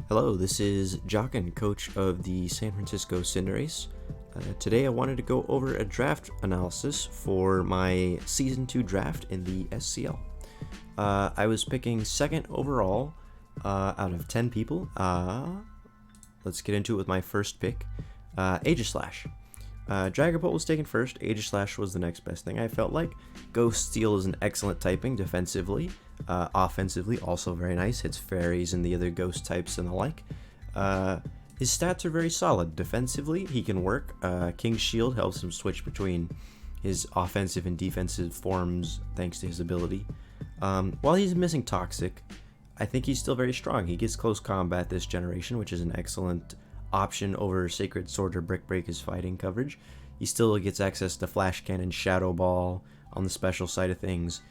Hello, this is Jochen, coach of the San Francisco Cinderace. Today I wanted to go over a draft analysis for my Season 2 draft in the SCL. I was picking second overall out of 10 people. Let's get into it with my first pick, Aegislash. Dragapult was taken first, Aegislash was the next best thing I felt like. Ghost Steel is an excellent typing defensively. Offensively, also very nice, hits fairies and the other ghost types and the like. His stats are very solid. Defensively, he can work. King's Shield helps him switch between his offensive and defensive forms thanks to his ability. While he's missing Toxic, I think he's still very strong. He gets close combat this generation, which is an excellent option over Sacred Sword or Brick Break as fighting coverage. He still gets access to Flash Cannon, Shadow Ball on the special side of things,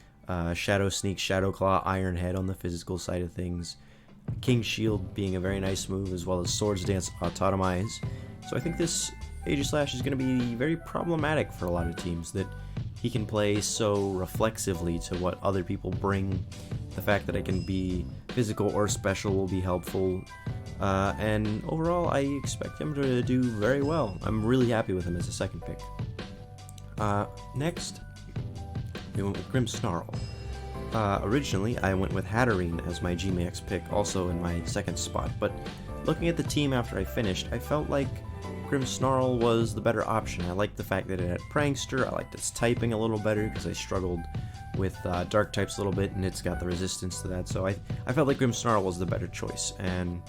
Shadow Sneak, Shadow Claw, Iron Head on the physical side of things, King's Shield being a very nice move, as well as Swords Dance, Autotomize. So I think this Aegislash is going to be very problematic for a lot of teams, that he can play so reflexively to what other people bring. The fact that I can be physical or special will be helpful. And overall, I expect him to do very well. I'm really happy with him as a second pick. Next, we went with Grimsmile. Originally, I went with Hatterene as my G-Max pick, also in my second spot, but looking at the team after I finished, I felt like Grimsnarl was the better option. I liked the fact that it had Prankster, I liked its typing a little better because I struggled with dark types a little bit, and it's got the resistance to that, so I felt like Grimsnarl was the better choice. And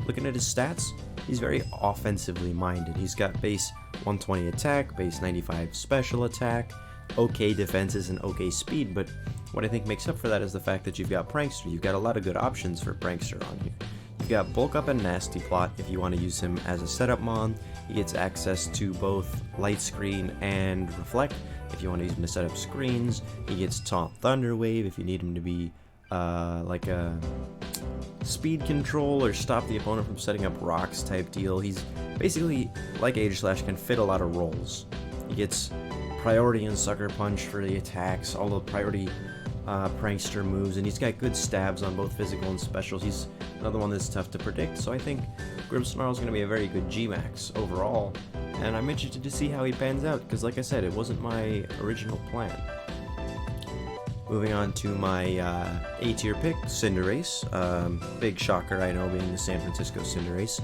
looking at his stats, he's very offensively minded. He's got base 120 attack, base 95 special attack, okay defenses and okay speed, but what I think makes up for that is the fact that you've got Prankster. You've got a lot of good options for Prankster on here. You've got Bulk Up and Nasty Plot if you want to use him as a setup mon. He gets access to both Light Screen and Reflect if you want to use him to set up screens. He gets Taunt Thunder Wave if you need him to be like a speed control or stop the opponent from setting up rocks type deal. He's basically, like Aegislash, can fit a lot of roles. He gets priority and Sucker Punch for the attacks, all the priority Prankster moves, and he's got good stabs on both physical and specials. He's another one that's tough to predict, so I think Grimsnarl is going to be a very good G-Max overall, and I'm interested to see how he pans out, because like I said, it wasn't my original plan. Moving on to my A-tier pick, Cinderace. Big shocker, I know, being the San Francisco Cinderace.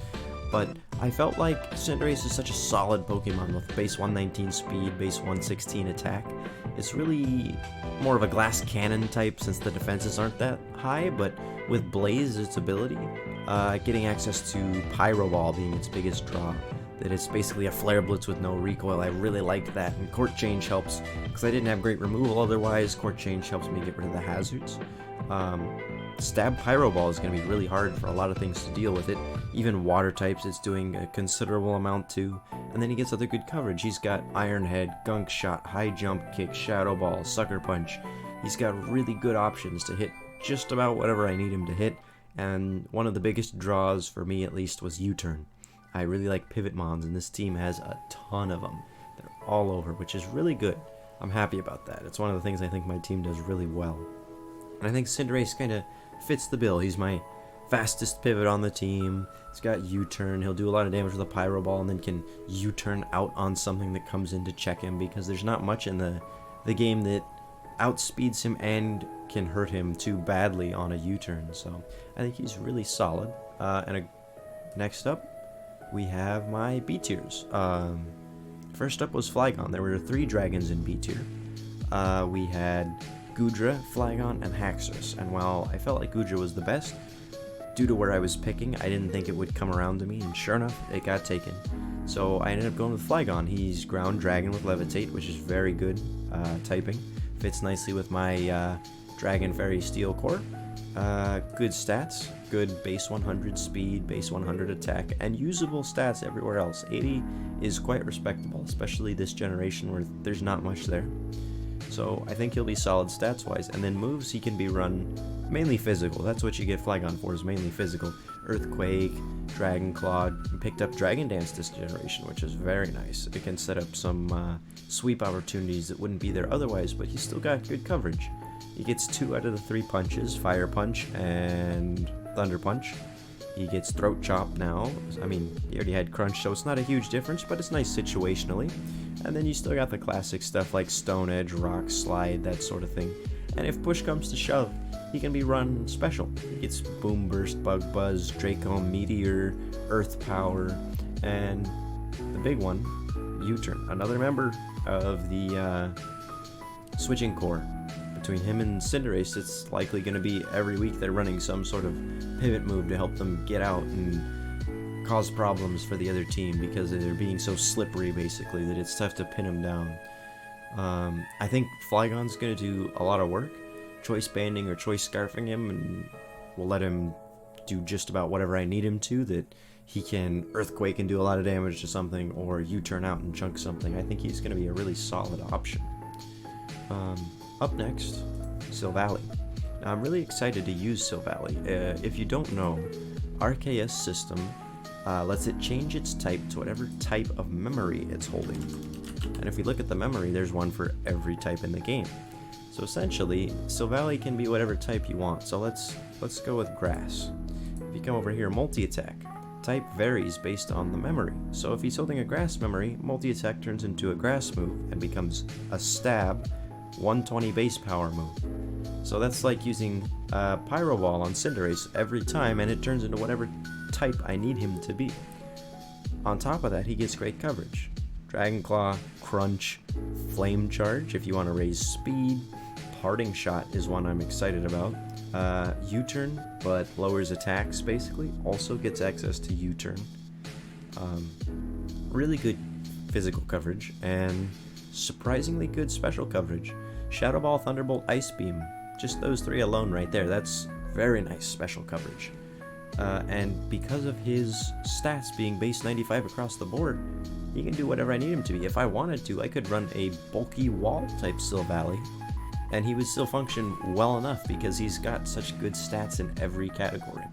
But I felt like Cinderace is such a solid Pokemon with base 119 speed, base 116 attack. It's really more of a glass cannon type since the defenses aren't that high, but with Blaze, its ability, getting access to Pyro Ball being its biggest draw, that it's basically a Flare Blitz with no recoil. I really like that, and Court Change helps, because I didn't have great removal otherwise. Court Change helps me get rid of the hazards. Stab Pyro Ball is going to be really hard for a lot of things to deal with it. Even water types it's doing a considerable amount too. And then he gets other good coverage. He's got Iron Head, Gunk Shot, High Jump Kick, Shadow Ball, Sucker Punch. He's got really good options to hit just about whatever I need him to hit. And one of the biggest draws for me at least was U-Turn. I really like Pivot Mons, and this team has a ton of them. They're all over, which is really good. I'm happy about that. It's one of the things I think my team does really well. And I think Cinderace kind of fits the bill. He's my fastest pivot on the team. He's got U-Turn. He'll do a lot of damage with a Pyro Ball and then can U-Turn out on something that comes in to check him, because there's not much in the game that outspeeds him and can hurt him too badly on a U-Turn. So I think he's really solid. Next up, we have my B tiers. First up was Flygon. There were 3 dragons in B tier. We had Goodra, Flygon, and Haxorus, and while I felt like Goodra was the best, due to where I was picking, I didn't think it would come around to me, and sure enough, it got taken. So I ended up going with Flygon. He's Ground Dragon with Levitate, which is very good typing. Fits nicely with my Dragon Fairy Steel Core. Good stats, good base 100 speed, base 100 attack, and usable stats everywhere else. 80 is quite respectable, especially this generation where there's not much there. So I think he'll be solid stats-wise, and then moves he can be run mainly physical. That's what you get Flygon for, is mainly physical. Earthquake, Dragon Claw, picked up Dragon Dance this generation, which is very nice. It can set up some sweep opportunities that wouldn't be there otherwise, but he's still got good coverage. He gets 2 out of the 3 punches, Fire Punch and Thunder Punch. He gets Throat Chop now. I mean, he already had Crunch, so it's not a huge difference, but it's nice situationally. And then you still got the classic stuff like Stone Edge, Rock Slide, that sort of thing. And if push comes to shove, he can be run special. He gets Boom Burst, Bug Buzz, Draco Meteor, Earth Power, and the big one, U-Turn. Another member of the switching core. Between him and Cinderace, it's likely going to be every week they're running some sort of pivot move to help them get out and cause problems for the other team because they're being so slippery, basically, that it's tough to pin them down. I think Flygon's going to do a lot of work, choice banding or choice scarfing him, and we'll let him do just about whatever I need him to, that he can Earthquake and do a lot of damage to something, or U-turn out and chunk something. I think he's going to be a really solid option. Up next, Silvally. Now, I'm really excited to use Silvally. If you don't know, RKS system lets it change its type to whatever type of memory it's holding. And if we look at the memory, there's one for every type in the game. So essentially, Silvally can be whatever type you want. So let's go with Grass. If you come over here, multi-attack. Type varies based on the memory. So if he's holding a Grass memory, multi-attack turns into a Grass move and becomes a Stab 120 base power move. So that's like using Pyro Ball on Cinderace every time, and it turns into whatever type I need him to be. On top of that, he gets great coverage. Dragon Claw, Crunch, Flame Charge if you want to raise speed. Parting Shot is one I'm excited about. U-turn, but lowers attacks basically. Also gets access to U-turn. Really good physical coverage and surprisingly good special coverage. Shadow Ball, Thunderbolt, Ice Beam. Just those three alone right there. That's very nice special coverage. And because of his stats being base 95 across the board, he can do whatever I need him to be. If I wanted to, I could run a bulky wall type Silvally, and he would still function well enough because he's got such good stats in every category.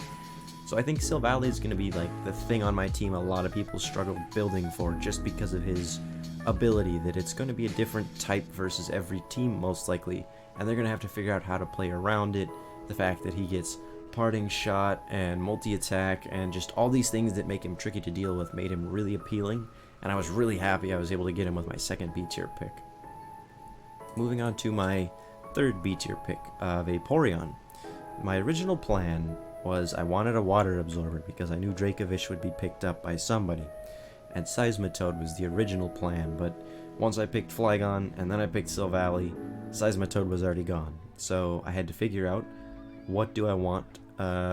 So I think Silvally is going to be like the thing on my team a lot of people struggle building for just because of his ability, that it's going to be a different type versus every team most likely, and they're going to have to figure out how to play around it. The fact that he gets Parting Shot and multi-attack and just all these things that make him tricky to deal with made him really appealing, and I was really happy I was able to get him with my second B-tier pick. Moving on to my third B-tier pick, Vaporeon. My original plan was I wanted a water absorber because I knew Dracovish would be picked up by somebody, and Seismitoad was the original plan, but once I picked Flygon and then I picked Silvally, Seismitoad was already gone. So I had to figure out what do I want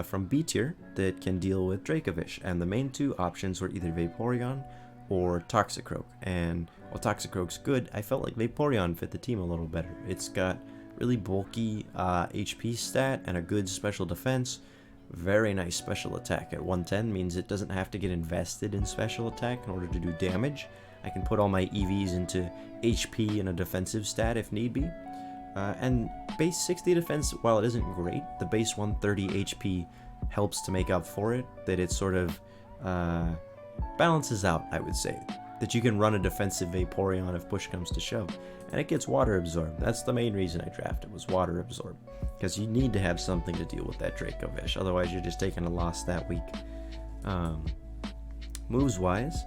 from B tier that can deal with Dracovish, and the main two options were either Vaporeon or Toxicroak. And while Toxicroak's good, I felt like Vaporeon fit the team a little better. It's got really bulky HP stat and a good special defense. Very nice special attack at 110 means it doesn't have to get invested in special attack in order to do damage. I can put all my EVs into HP and a defensive stat if need be. And base 60 defense, while it isn't great, the base 130 HP helps to make up for it, that it sort of balances out, I would say. That you can run a defensive Vaporeon if push comes to shove. And it gets water absorb. That's the main reason I drafted, was water absorb. Because you need to have something to deal with that Dracovish, otherwise you're just taking a loss that week. Moves wise,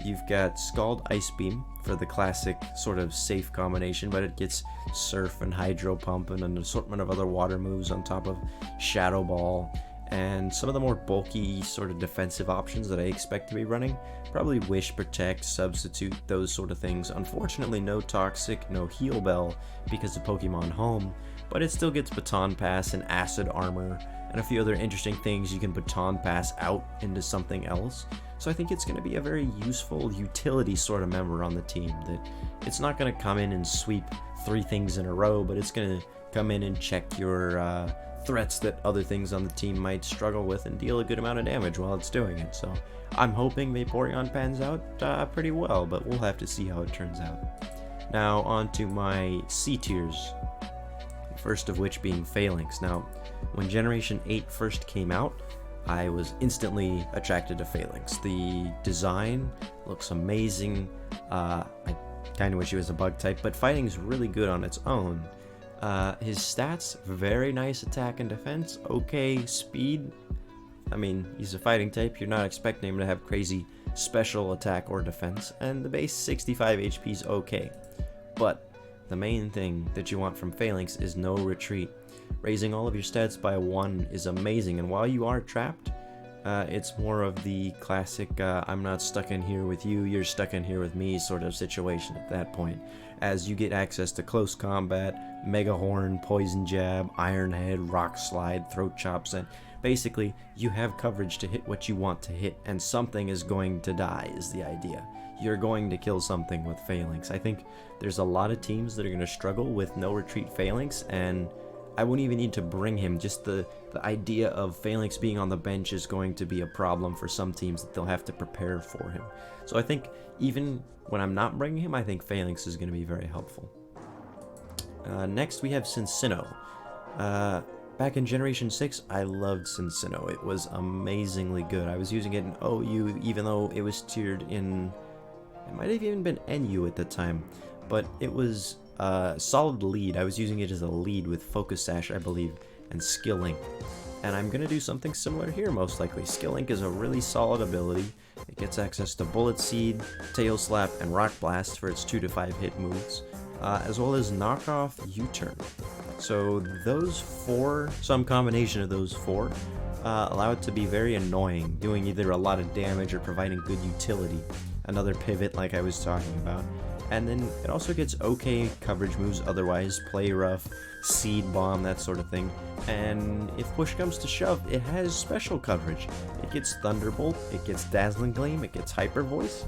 you've got Scald Ice Beam for the classic sort of safe combination, but it gets Surf and Hydro Pump and an assortment of other water moves on top of Shadow Ball. And some of the more bulky sort of defensive options that I expect to be running, probably Wish, Protect, Substitute, those sort of things. Unfortunately, no Toxic, no Heal Bell because of Pokemon Home, but it still gets Baton Pass and Acid Armor and a few other interesting things you can Baton Pass out into something else. So I think it's going to be a very useful utility sort of member on the team, that it's not going to come in and sweep 3 things in a row, but it's going to come in and check your threats that other things on the team might struggle with and deal a good amount of damage while it's doing it. So I'm hoping Vaporeon pans out pretty well, but we'll have to see how it turns out. Now on to my C tiers, first of which being Phalanx. Now, when Generation 8 first came out, I was instantly attracted to Phalanx. The design looks amazing. I kind of wish it was a bug type, but fighting's really good on its own. His stats, very nice attack and defense, okay speed, I mean, he's a fighting type, you're not expecting him to have crazy special attack or defense, and the base 65 HP is okay. But the main thing that you want from Phalanx is no retreat. Raising all of your stats by 1 is amazing, and while you are trapped, it's more of the classic I'm not stuck in here with you, you're stuck in here with me sort of situation at that point, as you get access to close combat, Mega Horn, Poison Jab, Iron Head, Rock Slide, Throat Chops, and basically you have coverage to hit what you want to hit, and something is going to die is the idea. You're going to kill something with Phalanx. I think there's a lot of teams that are going to struggle with no retreat Phalanx, and I wouldn't even need to bring him. Just the idea of Phalanx being on the bench is going to be a problem for some teams that they'll have to prepare for him. So I think even when I'm not bringing him, I think Phalanx is going to be very helpful. Next we have Sinnoh. Back in Generation 6, I loved Sinnoh. It was amazingly good. I was using it in OU, even though it was tiered in... It might have even been NU at the time, but it was solid lead. I was using it as a lead with Focus Sash, I believe, and Skill Link. And I'm going to do something similar here, most likely. Skill Link is a really solid ability. It gets access to Bullet Seed, Tail Slap, and Rock Blast for its 2 to 5 hit moves, as well as Knockoff U-Turn. So those 4, some combination of those 4, allow it to be very annoying, doing either a lot of damage or providing good utility. Another pivot like I was talking about. And then it also gets okay coverage moves otherwise, Play Rough, Seed Bomb, that sort of thing. And if push comes to shove, it has special coverage. It gets Thunderbolt, it gets Dazzling Gleam, it gets Hyper Voice.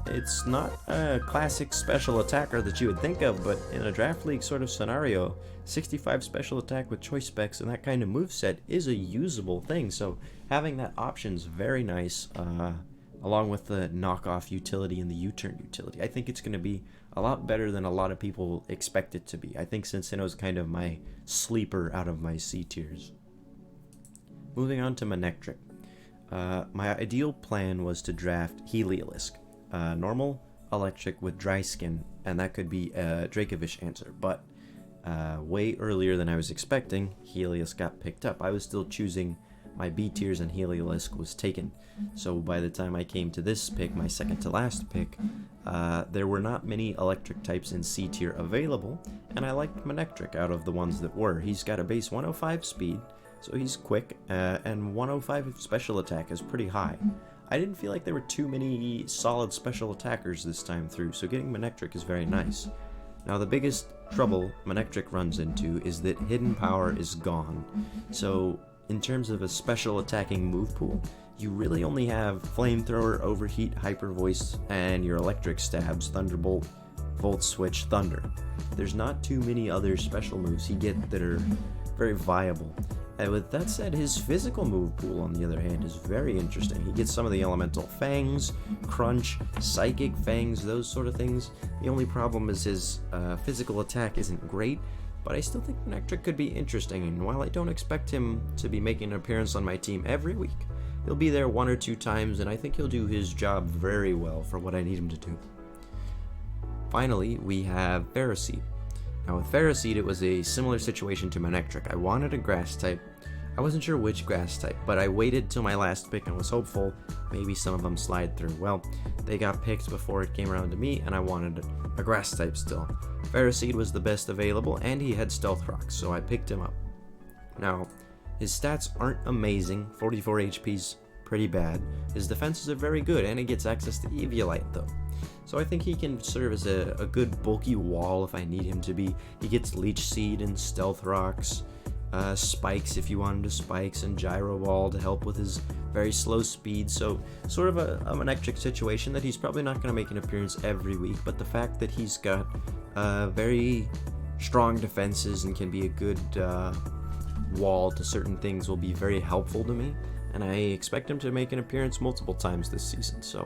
It's not a classic special attacker that you would think of, but in a draft league sort of scenario, 65 special attack with choice specs and that kind of moveset is a usable thing, so having that option is very nice. Along with the knockoff utility and the U-turn utility. I think it's going to be a lot better than a lot of people expect it to be. I think Sinnoh is kind of my sleeper out of my C tiers. Moving on to Manectric. My ideal plan was to draft Heliolisk. Normal, electric with dry skin, and that could be a Dracovish answer, but way earlier than I was expecting, Heliolisk got picked up. I was still choosing my B tiers and Heliolisk was taken. So by the time I came to this pick, my second to last pick, there were not many electric types in C tier available, and I liked Manectric out of the ones that were. He's got a base 105 speed, so he's quick, and 105 special attack is pretty high. I didn't feel like there were too many solid special attackers this time through, so getting Manectric is very nice. Now the biggest trouble Manectric runs into is that hidden power is gone. So in terms of a special attacking move pool, you really only have Flamethrower, Overheat, Hyper Voice, and your electric stabs, Thunderbolt, Volt Switch, Thunder. There's not too many other special moves he gets that are very viable. And with that said, his physical move pool, on the other hand, is very interesting. He gets some of the Elemental Fangs, Crunch, Psychic Fangs, those sort of things. The only problem is his physical attack isn't great, but I still think Manectric could be interesting, and while I don't expect him to be making an appearance on my team every week, he'll be there 1 or 2 times, and I think he'll do his job very well for what I need him to do. Finally, we have Farah Seed. Now with Farah Seed, it was a similar situation to Manectric. I wanted a grass type. I wasn't sure which grass type, but I waited till my last pick and was hopeful maybe some of them slide through. Well, they got picked before it came around to me, and I wanted a grass type still. Farah Seed was the best available, and he had Stealth Rocks, so I picked him up. Now, his stats aren't amazing. 44 HP's pretty bad. His defenses are very good, and he gets access to Eviolite though. So I think he can serve as a good bulky wall if I need him to be. He gets Leech Seed and Stealth Rocks, Spikes if you want him to Spikes, and Gyro Ball to help with his very slow speed. So sort of a Manectric situation that he's probably not going to make an appearance every week, but the fact that he's got very strong defenses and can be a good wall to certain things will be very helpful to me, and I expect him to make an appearance multiple times this season, so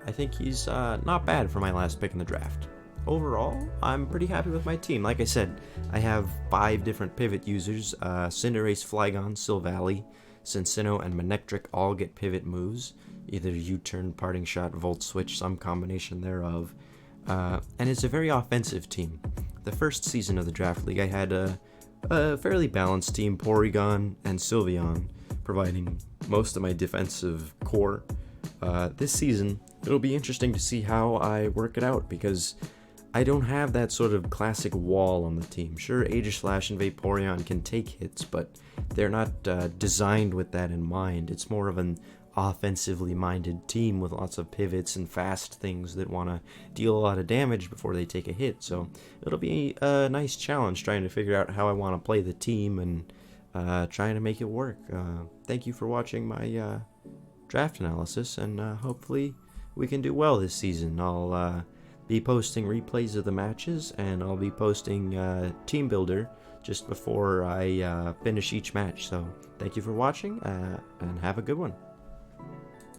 I think he's not bad for my last pick in the draft. Overall, I'm pretty happy with my team. Like I said, I have 5 different pivot users. Cinderace, Flygon, Silve, Sinnoh, and Manectric all get pivot moves, either U-turn, Parting Shot, Volt Switch, some combination thereof, and it's a very offensive team. The first season of the draft league, I had a fairly balanced team, Porygon and Sylveon, providing most of my defensive core. This season, it'll be interesting to see how I work it out, because I don't have that sort of classic wall on the team. Sure, Aegislash and Vaporeon can take hits, but they're not designed with that in mind. It's more of an offensively minded team with lots of pivots and fast things that want to deal a lot of damage before they take a hit. So it'll be a nice challenge trying to figure out how I want to play the team and trying to make it work. Thank you for watching my draft analysis, and hopefully we can do well this season. I'll be posting replays of the matches, and I'll be posting Team Builder just before I finish each match. So thank you for watching, and have a good one.